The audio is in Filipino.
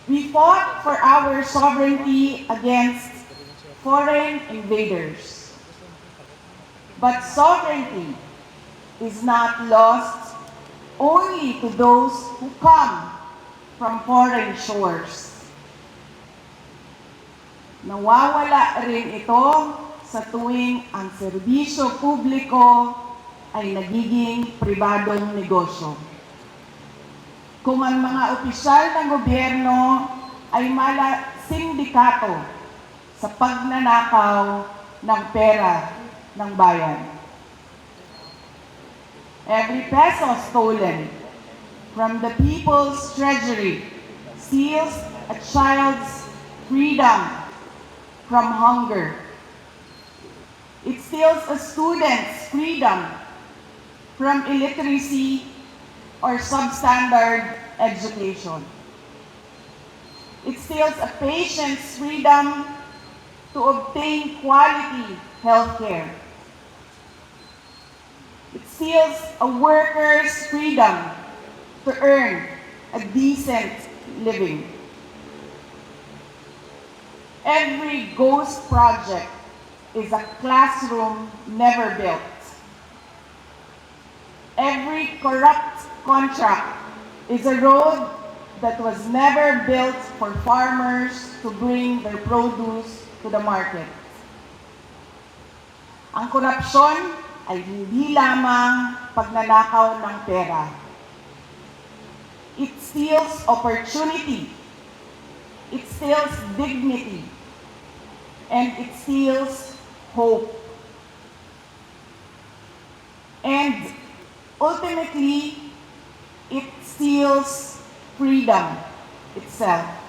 We fought for our sovereignty against foreign invaders. But sovereignty is not lost only to those who come from foreign shores. Nawawala rin ito sa tuwing ang serbisyo publiko ay nagiging pribadong negosyo. Kung ang mga opisyal ng gobyerno ay mala sindikato sa pagnanakaw ng pera ng bayan. Every peso stolen from the people's treasury steals a child's freedom from hunger. It steals a student's freedom from illiteracy or substandard education. It steals a patient's freedom to obtain quality health care. It steals a worker's freedom to earn a decent living. Every ghost project is a classroom never built. Every corrupt contract is a road that was never built for farmers to bring their produce to the market. Ang korupsyon ay hindi lamang pagnanakaw ng pera. It steals opportunity, it steals dignity, and it steals hope. And ultimately, it steals freedom itself.